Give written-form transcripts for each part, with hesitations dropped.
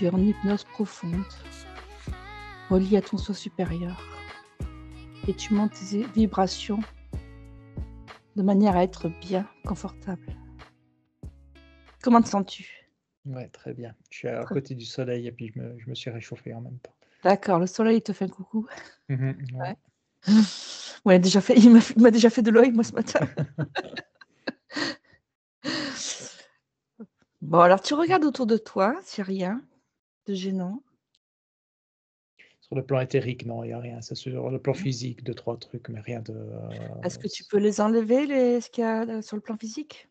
Tu es en hypnose profonde, relié à ton soi supérieur, et tu montes tes vibrations de manière à être bien, confortable. Comment te sens-tu? Ouais, très bien. Je suis à Très côté du soleil et puis je me suis réchauffé en même temps. d'accord, le soleil te fait un coucou. Ouais. Ouais. Ouais, déjà fait il m'a déjà fait de l'œil, moi, ce matin. Bon, alors tu regardes autour de toi, s'il y a rien de gênant. Sur le plan éthérique, non, il y a rien. C'est sur le plan physique, 2-3 trucs, mais rien de, Est-ce que tu s peux les enlever, ce qu'il y a, sur le plan physique?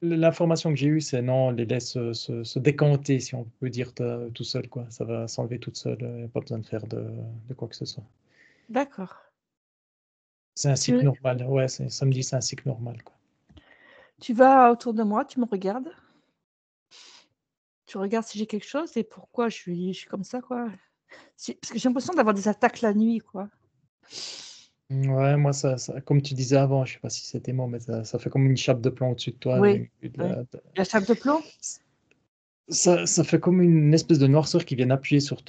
l'information que j'ai eue, c'est non, on les laisse, se décanter, si on peut dire, de tout seul, quoi. Ça va s'enlever toute seule, y a pas besoin de faire de quoi que ce soit. D'accord. C'est un cycle Tu normal, ouais, ça me dit c'est un cycle normal, quoi. tu vas autour de moi, tu me regardes, tu regardes si j'ai quelque chose et pourquoi je suis comme ça, quoi. Si parce que j'ai l'impression d'avoir des attaques la nuit, quoi. Ouais, moi, ça comme tu disais avant, je sais pas si c'était moi, mais ça fait comme une chape de plomb au-dessus de toi, Oui, de oui. la La chape de plomb? ça fait comme une espèce de noirceur qui viennent appuyer sur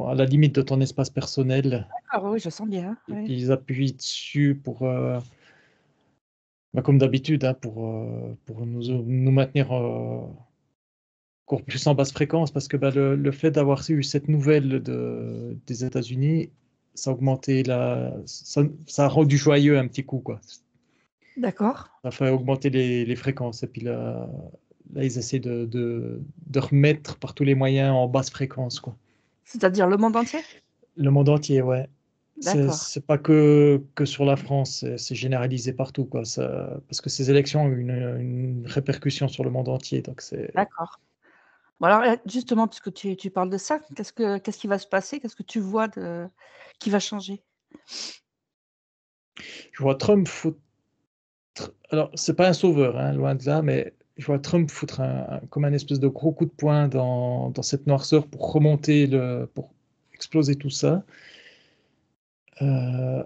à la limite de ton espace personnel Ah oui, je sens bien, et oui. puis ils appuient dessus pour, bah, comme d'habitude, hein, pour nous maintenir, encore plus en basse fréquence parce que, bah, le fait d'avoir eu cette nouvelle des États-Unis, ça a augmenté ça a rendu joyeux un petit coup, quoi. D'accord. Ça fait augmenter les fréquences et puis là, ils essaient de remettre par tous les moyens en basse fréquence, quoi. C'est-à-dire le monde entier? Le monde entier, ouais. D'accord, C'est pas que sur la France, c'est généralisé partout, quoi, ça parce que ces élections ont eu une répercussion sur le monde entier, donc c'est d'accord. Bon alors, justement puisque tu parles de ça, qu'est-ce qui va se passer? Qu'est-ce que tu vois qui va changer? je vois Trump foutre alors c'est pas un sauveur, hein, loin de là, mais je vois Trump foutre comme un espèce de gros coup de poing dans cette noirceur pour exploser tout ça. Heu,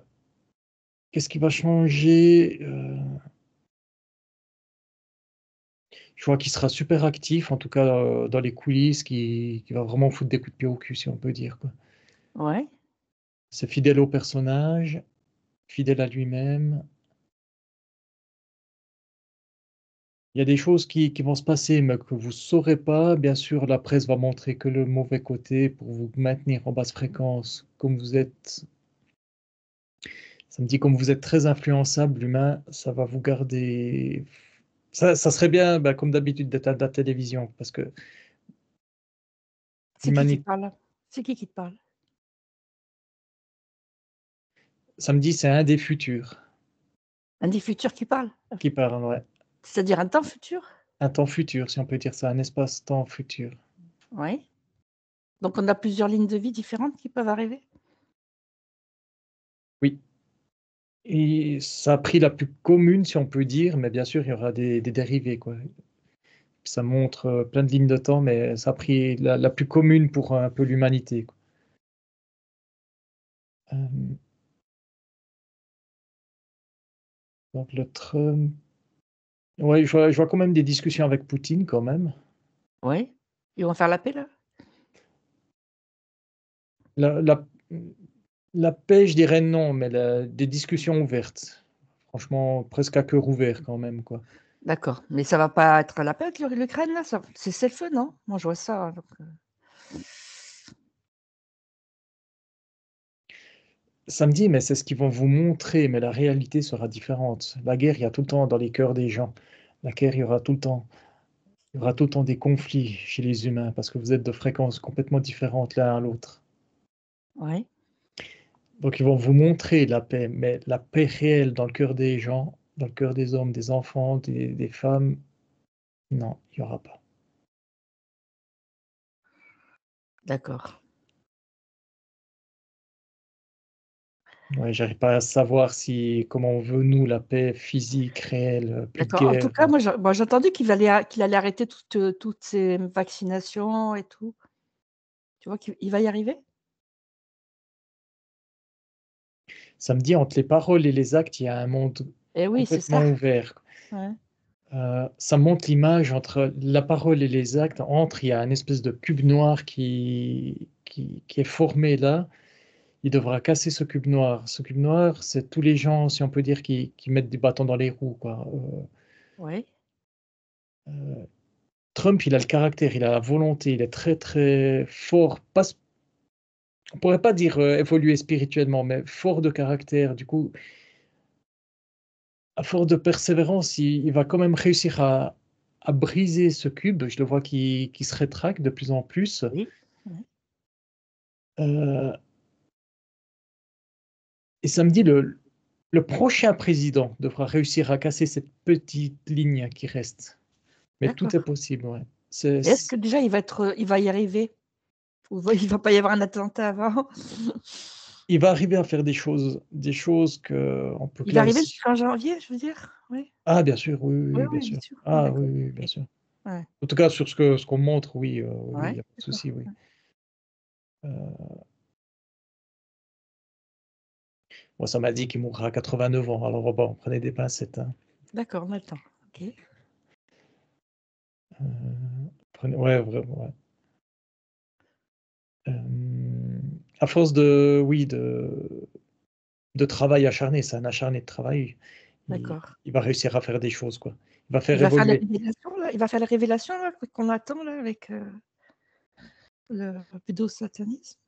qu'est-ce qui va changer? Je vois qu'il sera super actif, en tout cas, dans les coulisses, qui va vraiment foutre des coups de pied au cul, si on peut dire, quoi. Ouais, C'est fidèle au personnage, fidèle à lui-même. Il y a des choses qui vont se passer, mais que vous saurez pas. Bien sûr, la presse va montrer que le mauvais côté pour vous maintenir en basse fréquence. Comme vous êtes ça me dit comme vous êtes très influençable, l'humain, ça va vous garder ça serait bien, bah, comme d'habitude, d'être à la télévision parce que c'est qui l'humani te parle? C'est qui te parle? ça me dit c'est un des futurs Un des futurs qui parle? qui parle, ouais. C'est-à-dire un temps futur? Un temps futur, si on peut dire ça, un espace-temps futur. Oui. Donc on a plusieurs lignes de vie différentes qui peuvent arriver? Oui et ça a pris la plus commune, si on peut dire, mais bien sûr, il y aura des dérivés, quoi. Ça montre, plein de lignes de temps, mais ça a pris la plus commune pour un peu l'humanité, quoi. Hem, donc le Trump ouais, je vois quand même des discussions avec Poutine, quand même. Oui. Ils vont faire la paix là? La la la paix, je dirais non, mais des discussions ouvertes. Franchement, presque à cœur ouvert quand même, quoi. D'accord, mais ça va pas être la paix avec l'Ukraine là? Ça c'est cessez-le-feu, non? Moi je vois ça, donc Samedi, mais c'est ce qu'ils vont vous montrer, mais la réalité sera différente. La guerre, il y a tout le temps dans les cœurs des gens. La guerre, il y aura tout le temps. Il y aura tout le temps des conflits chez les humains parce que vous êtes de fréquences complètement différentes l'un à l'autre. oui. Donc ils vont vous montrer la paix, mais la paix réelle dans le cœur des gens, dans le cœur des hommes, des enfants, des femmes, non, il y aura pas. D'accord. Ouais, j'arrive pas à savoir si comment on veut nous la paix physique, réelle, plus de D'accord. En tout guerre, cas, moi j'ai entendu qu'il allait arrêter toutes ces vaccinations et tout. Tu vois qu'il va y arriver? Ça me dit entre les paroles et les actes, il y a un monde Eh oui, c'est ça. complètement ouvert. Ouais. Ça montre l'image entre la parole et les actes. Il y a une espèce de cube noir qui est formé là. Il devra casser ce cube noir. Ce cube noir, c'est tous les gens, si on peut dire, qui mettent des bâtons dans les roues, quoi. Oui. Trump, il a le caractère, il a la volonté, il est très très fort. On pourrait pas dire évoluer spirituellement, mais fort de caractère. Du coup, à force de persévérance, il va quand même réussir à briser ce cube. Je le vois qui se rétracte de plus en plus. Oui. Oui. Euh, et ça me dit, le prochain président devra réussir à casser cette petite ligne qui reste. Mais tout est D'accord. possible, ouais. Et est-ce que déjà il va y arriver? Ou il va pas y avoir un attentat avant? Il va arriver à faire des choses qu'on peut Il va arriver classer. jusqu'en janvier, je veux dire? Oui. Ah, bien sûr, oui, oui, Oui, oui, bien oui, bien sûr. sûr. Ah Ah, oui, d'accord. oui, bien OK. sûr. Ouais. En tout cas, sur ce qu'on montre, oui, oui, il Ouais, n'y a pas de d'accord. souci, oui. Ouais. Moi, ça m'a dit qu'il mourra à 89 ans. Alors, bon, prenez des pincettes, hein. D'accord, on a le temps. OK. Euh, ouais, vraiment, ouais. À force oui, de travail acharné, c'est un acharné de travail. Il, D'accord. il va réussir à faire des choses, quoi. Il va Il faire va faire les évoluer. révélations là? Il va faire les révélations là, qu'on attend là avec, le pédosatanisme?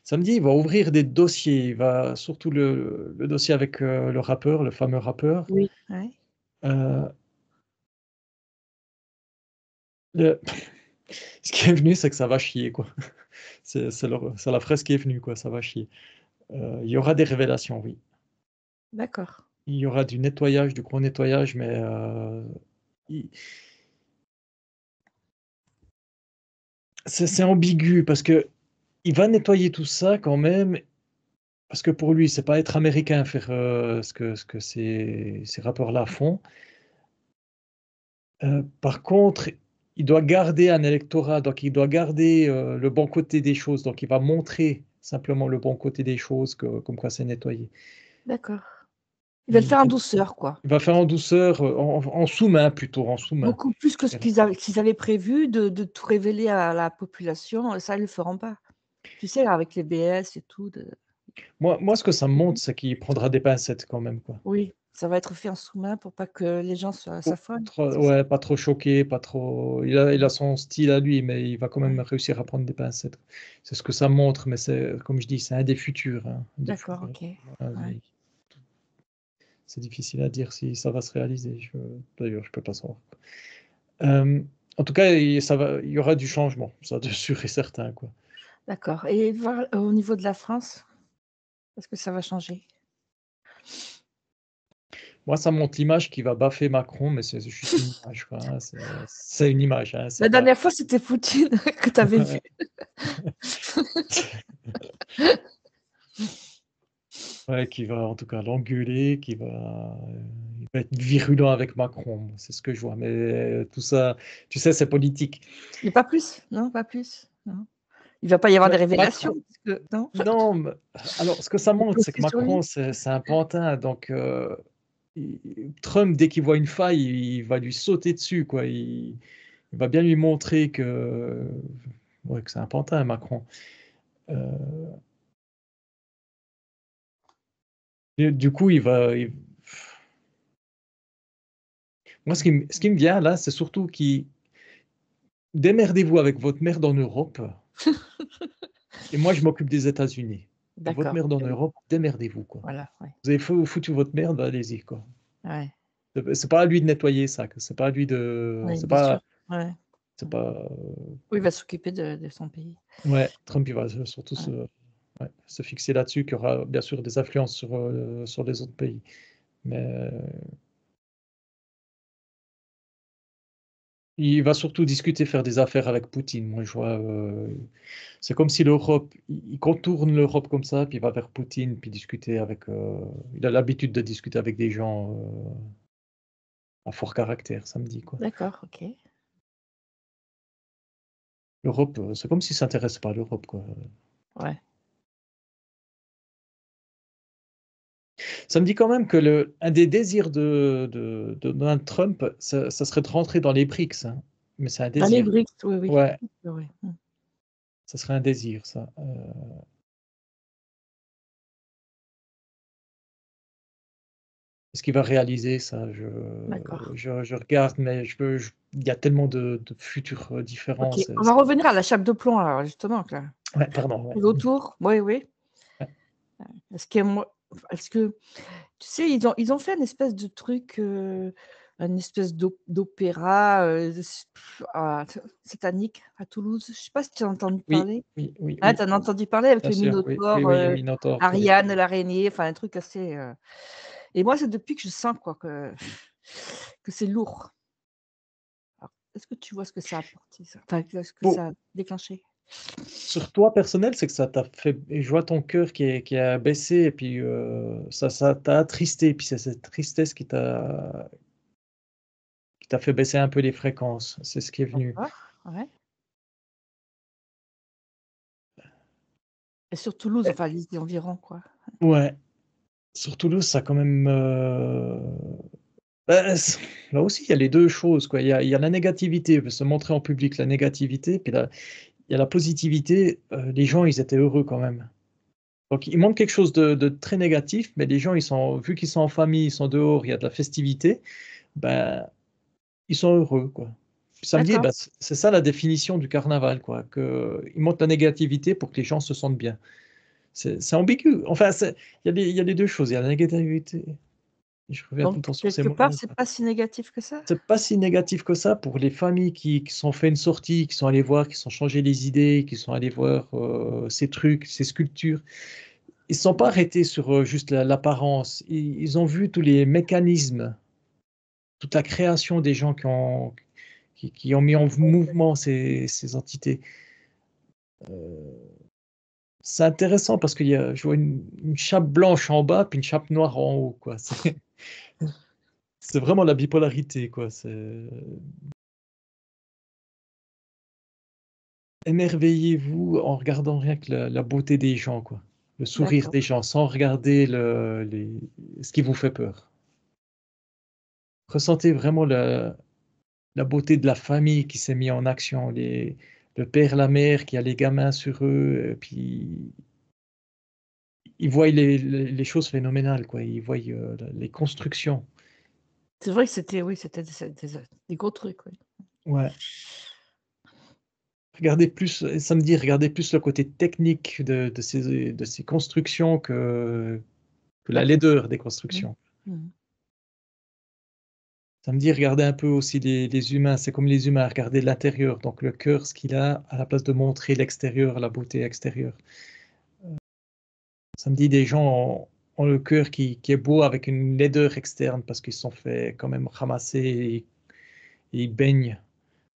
Samedi, il va ouvrir des dossiers. Il va surtout le dossier avec le rappeur, le fameux rappeur. Oui. Ouais. Euh, le- Ce qui est venu, c'est que ça va chier, quoi. C'est la phrase qui est venue, quoi. Ça va chier. Il y aura des révélations, oui. D'accord. Il y aura du nettoyage, du gros nettoyage, mais il- c'est ambigu parce que il va nettoyer tout ça quand même. Parce que pour lui, c'est pas être américain, faire ce que ces rappeurs-là font. Par contre, il doit garder un électorat, donc il doit garder le bon côté des choses. Donc il va montrer simplement le bon côté des choses, comme quoi c'est nettoyé. D'accord. Il va le Il, faire en douceur quoi. il va faire en douceur, en sous-main plutôt, en sous-main. Beaucoup plus que ce qu'ils avaient prévu de tout révéler à la population, ça ils le feront pas. Tu sais avec les BS et tout de Moi, ce que ça me montre, c'est qu'il prendra des pincettes quand même, quoi. oui, ça va être fait en sous-main pour pas que les gens s'affolent, c'est ça? Ouais, pas trop choqué, pas trop. Il a son style à lui, mais il va quand même Ouais. réussir à prendre des pincettes. C'est ce que ça montre, mais c'est, comme je dis, c'est un des futurs, hein, un des D'accord, futurs. OK. Voilà, Ouais. c'est difficile à dire si ça va se réaliser. D'ailleurs, je peux pas savoir. Euh, En tout cas, il y aura du changement, ça de sûr et certain, quoi. D'accord et voir au niveau de la France, est-ce que ça va changer? Moi, ça montre l'image qui va baffer Macron, mais c'est juste une image, quoi, hein, c'est une image, hein, c'est La pas. dernière fois, c'était Poutine que tu avais vu. Ouais, qui va en tout cas l'engueuler, il va être virulent avec Macron, c'est ce que je vois. Mais tout ça, tu sais, c'est politique. Mais pas plus? Non, pas plus? Non? Il va pas y avoir des Pas révélations? trop. Parce que non? Non, alors ce que ça On montre, c'est que compter sur lui? Macron, c'est un pantin. Donc, Trump, dès qu'il voit une faille, il va lui sauter dessus, quoi. Il va bien lui montrer ouais, que c'est un pantin, Macron. Euh, et du coup, moi, ce qui me vient là, c'est surtout qu'il démerdez-vous avec votre merde en Europe. Et moi, je m'occupe des États-Unis. Et votre D'accord, merde en OK. Europe, démerdez-vous, quoi. Voilà, ouais. Vous avez foutu votre merde, bah, allez-y, quoi. Ouais. C'est pas à lui de nettoyer ça, c'est pas à lui de. Oui, C'est bien sûr. pas. Ouais. C'est pas. Oui, il va s'occuper de son pays. Ouais, Trump, il va surtout Ouais. ouais, se fixer là-dessus, qu'il y aura bien sûr des influences sur les autres pays. Mais il va surtout discuter, faire des affaires avec Poutine. Moi, je vois. C'est comme si l'Europe, il contourne l'Europe comme ça, puis il va vers Poutine, puis discuter avec. Il a l'habitude de discuter avec des gens à fort caractère, ça me dit, quoi. D'accord, OK. L'Europe, c'est comme s'il s'intéressait pas à l'Europe, quoi. Ouais. Ça me dit quand même que un des désirs de Donald Trump, ça serait de rentrer dans les BRICS, hein. Mais c'est un Dans les désir. BRICS, oui, oui. Ouais, Oui. ça serait un désir, ça. Est-ce qu'il va réaliser ça? D'accord. Je regarde, mais il y a tellement de futurs différents. OK, on va revenir à la chape de plomb alors justement là. Ouais, pardon. Ouais. Tout autour, oui, oui. Ouais. Est-ce que tu sais, ils ont fait une espèce de truc, une espèce d'opéra, satanique à Toulouse. Je sais pas si tu as entendu Oui, parler? oui, oui, Ah, oui, tu en as entendu parler avec bien le sûr. Oui, oui, Minotaure, oui, le Minotaure. Oui. Ariane l'araignée, enfin un truc assez, et moi c'est depuis que je sens quoi que c'est lourd. Alors, est-ce que tu vois ce que ça a apporté ça? Enfin, ce que Pour, ça a déclenché? sur toi personnel, c'est que ça t'a fait. Et je vois ton cœur qui a baissé, et puis ça t'a attristé, et puis c'est cette tristesse qui t'a fait baisser un peu les fréquences. C'est ce qui est venu. D'accord, ouais. Et sur Toulouse, enfin les environs quoi. Ouais, sur Toulouse, ça a quand même. Bah, là aussi, il y a les deux choses, quoi. Il y a la négativité, se montrer en public, la négativité, puis il y a la positivité. Les gens, ils étaient heureux quand même. Donc, il montre quelque chose de très négatif, mais les gens, vu qu'ils sont en famille, ils sont dehors, il y a de la festivité, ben, ils sont heureux, quoi. Puis samedi, D'accord. ben, c'est ça la définition du carnaval, quoi. Il montre la négativité pour que les gens se sentent bien. C'est ambigu. Enfin, il y a les deux choses. Il y a la négativité. Je reviens tout le Donc temps sur ces quelque mots. part, c'est pas si négatif que ça? C'est pas si négatif que ça pour les familles qui sont fait une sortie, qui sont allées voir, qui sont changé les idées, qui sont allées voir ces trucs, ces sculptures. Ils ne sont pas arrêtés sur juste l'apparence. Ils ont vu tous les mécanismes, toute la création des gens qui ont mis en mouvement ces entités. C'est intéressant parce je vois une chape blanche en bas puis une chape noire en haut, quoi. C'est vraiment la bipolarité, quoi. Émerveillez-vous en regardant rien que la beauté des gens, quoi. Le sourire D'accord, des gens, sans regarder ce qui vous fait peur. Ressentez vraiment la beauté de la famille qui s'est mise en action, le père, la mère qui a les gamins sur eux, et puis ils voient les choses phénoménales, quoi. Ils voient les constructions. c'est vrai que c'était des gros trucs, oui. Ouais. Regardez plus le côté technique de ces constructions que la D'accord. laideur des Mmh. constructions. Mmh. Samedi, regardez un peu aussi les humains. C'est comme les humains, regardez l'intérieur. Donc le cœur, ce qu'il a, à la place de montrer l'extérieur, la beauté extérieure. Samedi, des gens ont le cœur qui est beau avec une laideur externe parce qu'ils se sont fait quand même ramasser et ils baignent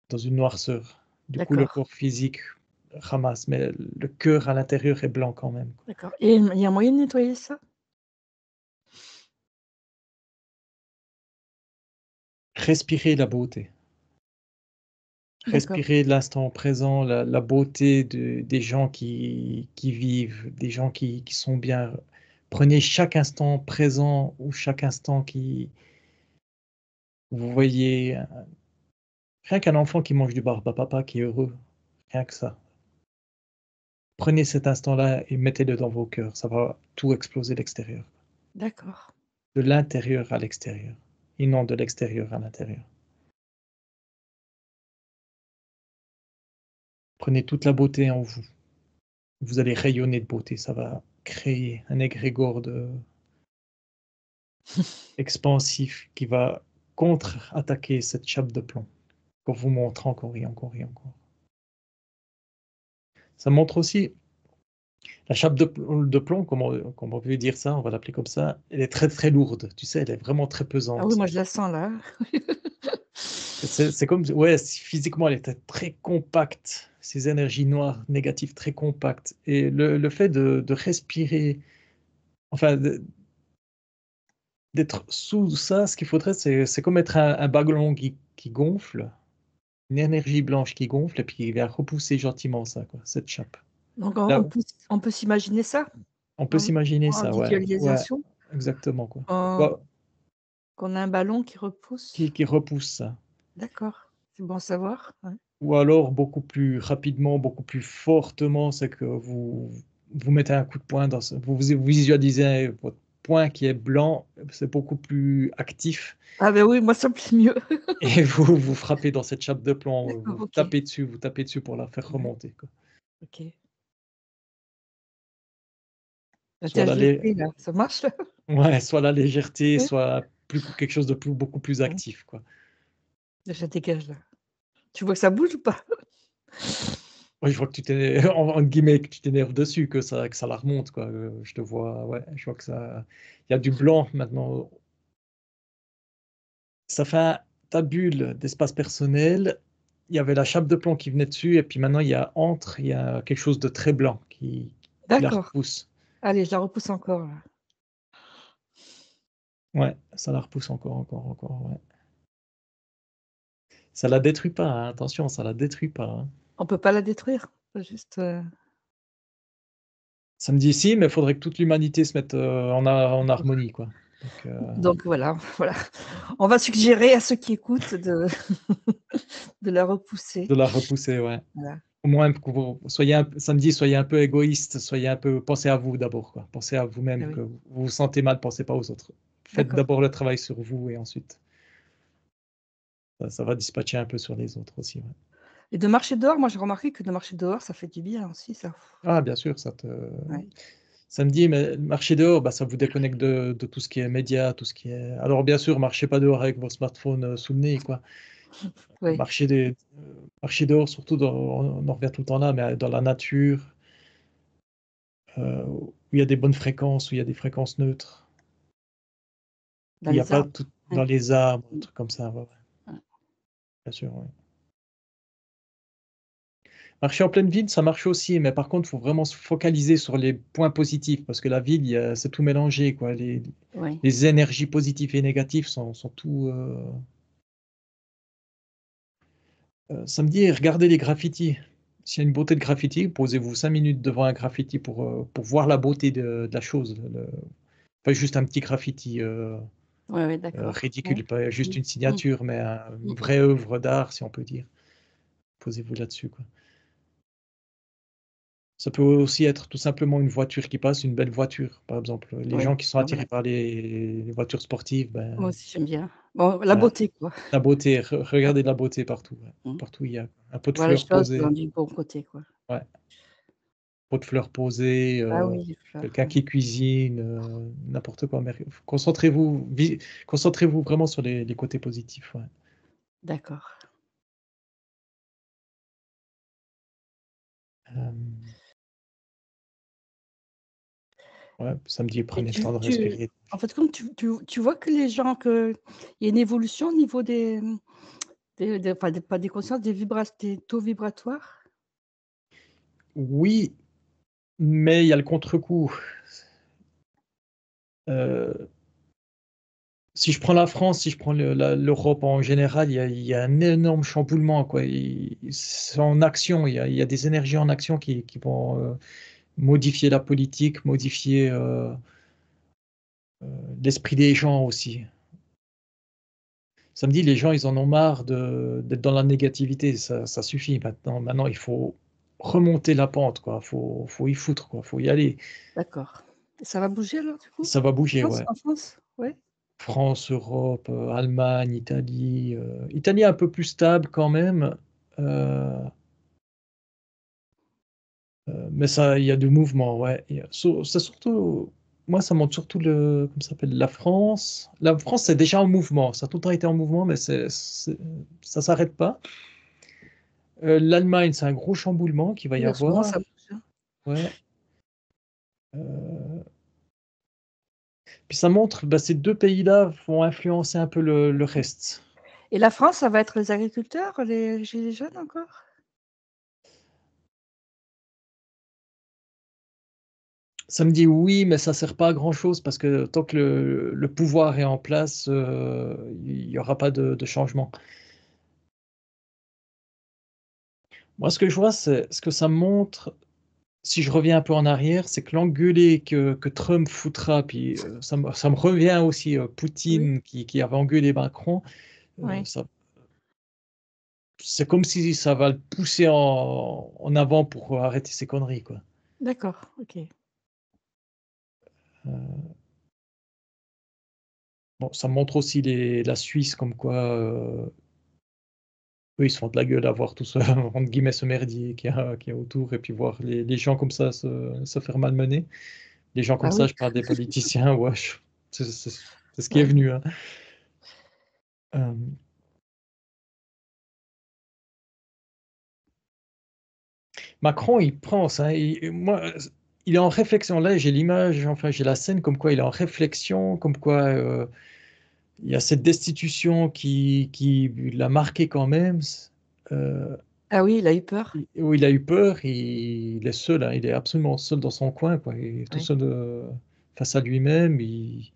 dans une noirceur. Du coup, le D'accord, corps physique ramasse, mais le cœur à l'intérieur est blanc quand même. d'accord, et il y a moyen de nettoyer ça? Respirez la beauté. D'accord, Respirez l'instant présent, la beauté des gens qui vivent, des gens qui sont bien. Prenez chaque instant présent ou chaque instant vous voyez, rien qu'un enfant qui mange du barbe à papa qui est heureux, rien que ça. Prenez cet instant-là et mettez-le dans vos cœurs, ça va tout exploser de l'extérieur. d'accord, De l'intérieur à l'extérieur, et non de l'extérieur à l'intérieur. Prenez toute la beauté en vous. Vous allez rayonner de beauté, ça va créer un égrégore expansif qui va contre-attaquer cette chape de plomb pour vous montrer encore et encore et encore. Ça montre aussi la chape de plomb, comment on peut dire ça, on va l'appeler comme ça, elle est très très lourde, tu sais, elle est vraiment très ah oui, pesante. moi je la sens là. C'est comme, ouais, physiquement, elle était très compacte, ces énergies noires négatives très compactes. Et le fait de respirer, enfin, d'être sous ça, ce qu'il faudrait, c'est comme être un ballon qui gonfle, une énergie blanche qui gonfle, et puis il vient repousser gentiment ça, quoi, cette chape. Donc Là, on peut s'imaginer ça on peut en s'imaginer en ça, ouais, ouais, visualisation? exactement, quoi. Quand Bah, qu'on a un ballon qui repousse? qui repousse ça. D'accord, c'est bon à savoir, ouais. Ou alors beaucoup plus rapidement, beaucoup plus fortement, c'est que vous mettez un coup de poing dans ce vous visualisez votre poing qui est blanc, c'est beaucoup plus actif Ah beh, oui, moi ça me plaît mieux. et vous frappez dans cette chape de plomb, D'accord, OK. vous tapez dessus pour la faire Ouais, remonter, quoi. OK. Bah, tu Soit as la lé jeté là, ça marche là? Ouais, soit la légèreté, Oui. soit quelque chose de beaucoup plus Mmh. actif, quoi. Ça dégage là. Tu vois que ça bouge ou pas? Oui, je vois que tu t'é en entre guillemets, que tu t'énerves dessus, que ça la remonte, quoi, je te vois, ouais, je vois que ça il y a du blanc maintenant. Ça fait ta bulle d'espace personnel, il y avait la chape de plomb qui venait dessus et puis maintenant il y a quelque chose de très blanc qui la D'accord. repousse. Allez, je la repousse encore là. Ouais, ça la repousse encore, ouais. Ça la détruit pas, hein, attention, ça la détruit pas, hein. On peut pas la détruire? Faut juste, Ça me dit: «Si, mais il faudrait que toute l'humanité se mette, en harmonie, quoi». Donc donc voilà, voilà. On va suggérer à ceux qui écoutent de de la repousser. de la repousser, ouais. Voilà. Au moins que vous soyez un ça me dit: «Soyez un peu égoïste, soyez un peu pensez à vous d'abord, quoi. Pensez à Ah vous-même, que oui, vous vous sentez mal, pensez pas aux autres. Faites d'accord. d'abord le travail sur vous et ensuite ça va dispatcher un peu sur les autres aussi, ouais. Et de marcher dehors, moi j'ai remarqué que de marcher dehors, ça fait du bien aussi ça. Ah bien sûr, Ouais. ça me dit, mais marcher dehors, bah, ça vous déconnecte de tout ce qui est médias, tout ce qui est alors bien sûr, marchez pas dehors avec vos smartphones, sous le nez, quoi. Oui, Marchez marcher dehors, surtout dans on en revient tout le temps là, mais dans la nature, où il y a des bonnes fréquences, où il y a des fréquences neutres, dans où il y a les pas arbres. tout dans Ouais. les arbres, des Mmh. trucs comme ça, ouais, ouais, Ouais. bien sûr, ouais. Marcher en pleine ville, ça marche aussi, mais par contre, il faut vraiment se focaliser sur les points positifs parce que la ville, il y a c'est tout mélangé, quoi. Oui, Les énergies positives et négatives sont tout, ça me dit: «Regardez les graffitis». S'il y a une beauté de graffiti, posez-vous 5 minutes devant un graffiti pour voir la beauté de la chose, pas juste un petit graffiti, ouais, ouais, d'accord. Ouais. ridicule, pas juste Mmh. une Mmh. signature, mais Mmh. une vraie œuvre d'art, si on peut dire. Posez-vous là-dessus, quoi. Ça peut aussi être tout simplement une voiture qui passe, une belle voiture. Par exemple, les Oui, gens qui sont bah, voilà. attirés par les voitures sportives, Moi ben, aussi j'aime bien. Bon, la voilà, beauté quoi. la beauté, Ouais. regardez la beauté partout, ouais. Mmh. Partout où il y a un pot de Voir les fleurs choses dans posé, du bon côté quoi. ouais, pot de fleurs posé, Ah oui, les fleurs, quelqu'un ouais. qui cuisine, n'importe quoi, mais concentrez-vous vraiment sur les côtés positifs, ouais. D'accord. Hem, ouais, samedi, Et prenez le temps de respirer. en fait, comme tu vois que les gens qu'il y a une évolution au niveau des, des enfin des pas des consciences, des taux vibratoires? Oui, mais il y a le contre-coup. Heu Si je prends la France, si je prends l'Europe en général, il y a un énorme chamboulement, quoi. C'est en action, il y a des énergies en action qui vont, modifier la politique, modifier, l'esprit des gens aussi. Ça me dit, les gens, ils en ont marre d'être dans la négativité, ça suffit maintenant. Maintenant, il faut remonter la pente, quoi. Faut y foutre, quoi, faut y aller. D'accord. Et ça va bouger alors du coup? Ça va bouger, France ouais. en France? Ouais? France, Europe, Allemagne, Italie, Italie un peu plus stable quand même, heu mais ça il y a du mouvement, ouais. C'est surtout moi, ça montre surtout comment ça s'appelle? La France. La France, c'est déjà en mouvement, ça a tout le temps été en mouvement, mais ça s'arrête pas. L'Allemagne, c'est un gros chamboulement qu'il va y Oui, en ce moment ça avoir, bouge, hein. ouais, heu, puis ça montre, bah, ces 2 pays-là vont influencer un peu le reste. Et la France, ça va être les agriculteurs, les gilets jaunes encore? Ça me dit: «Oui, mais ça sert pas à grand chose parce que tant que le pouvoir est en place, il y aura pas de changement». Moi, ce que je vois, c'est ce que ça montre, si je reviens un peu en arrière, c'est que l'engueulé que Trump foutra, puis ça me revient aussi, Oui, Poutine qui avait engueulé Macron, oui. ça, c'est comme si ça va le pousser en avant pour arrêter ses conneries, quoi. D'accord, OK. Euh, bon, ça montre aussi la Suisse, comme quoi eux, ils se font de la gueule à voir tout ça, entre guillemets, ce merdier qu'il y a autour, et puis voir les gens comme ça se faire malmener. Les gens comme Ah ça, oui, je parle des politiciens, ouais, c'est ce qui est ouais. venu, hein. Euh, Macron, il prend ça. Moi, il est en réflexion. Là, j'ai l'image, enfin, j'ai la scène comme quoi il est en réflexion, comme quoi il y a cette destitution qui l'a marqué quand même, euh, Ah oui, il a eu peur? où il a eu peur. Il est seul, hein, il est absolument seul dans son coin, quoi. Il est tout Oui. seul face à lui-même. Il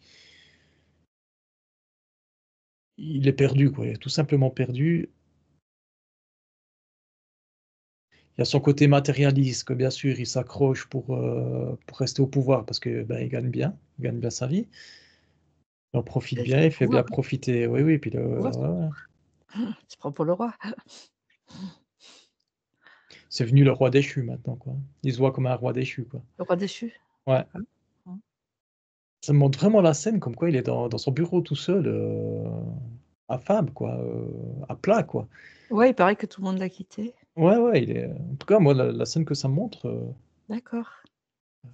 est perdu, quoi. Il est tout simplement perdu. Il y a son côté matérialiste, que bien sûr, il s'accroche pour rester au pouvoir parce que ben, il gagne bien sa vie. Il en profite Il a dit bien, le il fait bien pouvoir, hein. profiter. Oui, oui, puis Pouvoir, ouais, ouais. tu te prends pour le roi. C'est venu le roi déchu maintenant, quoi. Il se voit comme un roi déchu, quoi. Le roi déchu. Ouais. Ah, mmh. Ça montre vraiment la scène, comme quoi il est dans son bureau tout seul, affable, quoi, à plat, quoi. Ouais, il paraît que tout le monde l'a quitté. Ouais, ouais, en tout cas, moi, la scène que ça montre, D'accord.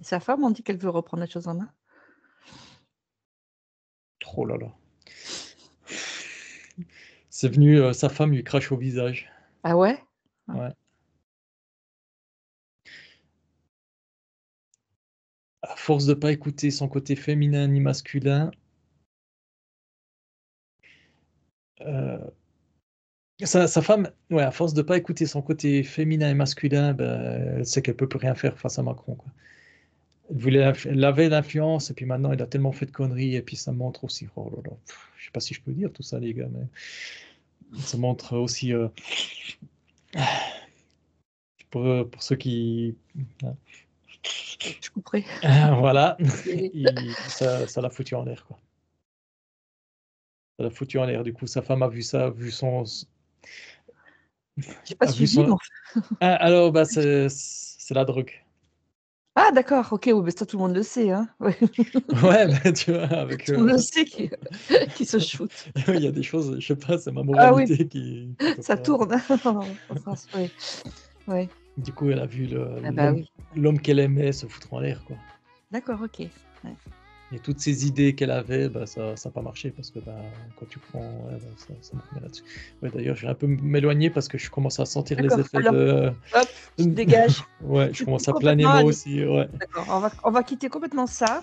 Et sa femme, on dit qu'elle veut reprendre les choses en main? oh là là. C'est venu, sa femme lui crache au visage. Ah ouais? Ah. Ouais. À force de pas écouter son côté féminin ni masculin, euh, sa femme, ouais, à force de pas écouter son côté féminin et masculin, ben, elle sait qu'elle peut plus rien faire face à Macron, quoi. Elle avait l'influence, et puis maintenant, elle a tellement fait de conneries, et puis ça montre aussi, oh là là, je sais pas si je peux dire tout ça, les gars, mais ça montre aussi, pour ceux qui, Je couperai. voilà, Et ça l'a foutu en l'air, quoi. Ça l'a foutu en l'air. Du coup, sa femme a vu ça, j'ai pas a vu suivi, son, non. ah, alors, bah, c'est la drogue. Ah d'accord, OK, oui, mais ça tout le monde le sait, hein. Ouais. Ouais, bah, tu vois, avec, Tout le monde le sait qu'ils se shootent. il y a des choses, je sais pas, c'est ma Ah oui, moralité qui peut ça pas. tourne dans ce sens, oui. Oui. Du coup, elle a vu Ah bah oui. l'homme qu'elle aimait se foutre en l'air, quoi. D'accord, OK. Ouais. Et toutes ces idées qu'elle avait, bah, ça a pas marché parce que bah, quand tu prends, ouais, bah, ça me remet là-dessus. Ouais, d'ailleurs, je vais un peu m'éloigner parce que je commence à sentir les D'accord, très effets bien. de. Hop, tu te dégages. Ouais, je Tu quittes commence à planer complètement, moi allez. aussi. Ouais. D'accord, on va quitter complètement ça.